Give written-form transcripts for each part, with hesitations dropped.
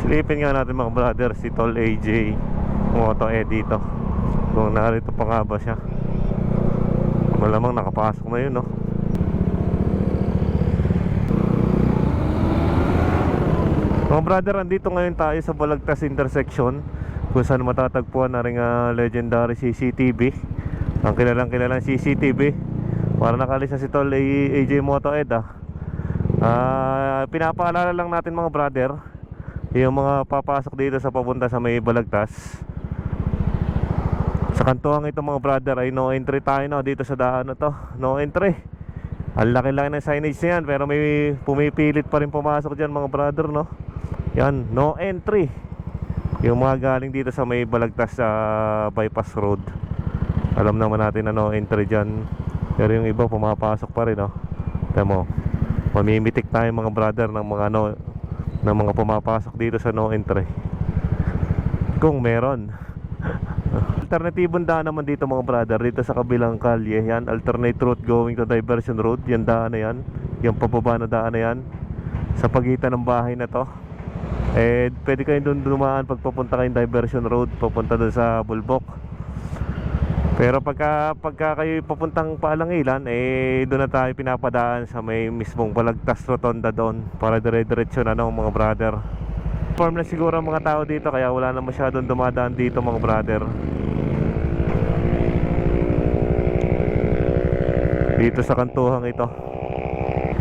Silipin nga natin mga brother si Tol AJ Moto dito, kung narito pa nga ba siya. Malamang nakapasok na yun, no? Mga brother, andito ngayon tayo sa Balagtas intersection, kung saan matatagpuan na rin legendary CCTV. Ang kilalang CCTV. Para nakalis na si Tol AJ Moto pinapaalala lang natin mga brother, yung mga papasok dito sa papunta sa may Balagtas, sa kantuang ito mga brother, ay no entry tayo, no? Dito sa daan na to, no entry. Ang laki-laki ng signage na yan, pero may pumipilit pa rin pumasok dyan mga brother, no? Yan, no entry. Yung mga galing dito sa may Balagtas sa bypass road, alam naman natin na no entry dyan. Pero yung iba pumapasok pa rin, no? Tama mo, mamimitik tayo mga brother ng mga ng mga pumapasok dito sa no entry, kung meron. Alternatibong daan naman dito mga brother, dito sa kabilang kalye. Yan, alternate route going to diversion road. Yan daan na yan, yung pababa na daan na yan, sa pagitan ng bahay na to. Pwede kayo doon dumaan pag papunta kayong diversion road, papunta doon sa Bulbok. Pero pagka kayo papuntang Paalangilan, doon na tayo pinapadaan sa may mismong Balagtas Rotonda doon, para dire-diretso na mga brother. Form na siguro ang mga tao dito, kaya wala na masyadong dumadaan dito mga brother. Dito sa kantuhang ito.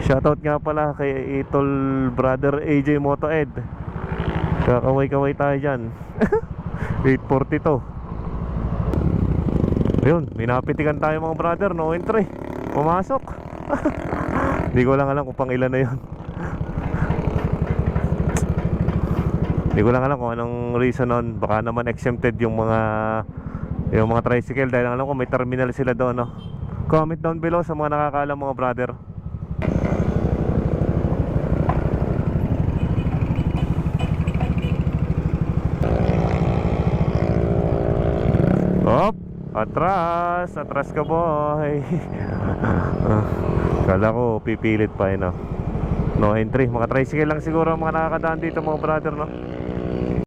Shoutout nga pala kay Itol brother AJ Moto kakaway-kaway tayo dyan. 842. Ayun, minapitikan tayo mga brother, no entry, pumasok. Hindi ko lang alam kung pang ilan na yun. Hindi ko lang alam kung anong reason nun. Baka naman exempted yung mga tricycle, dahil alam ko may terminal sila doon, no? Comment down below sa mga nakakaalam mga brother. Hop, atras ka boy. Kala ko pipilit pa no entry. Mga tricycle lang siguro ang mga nakakadaan dito mga brother, no?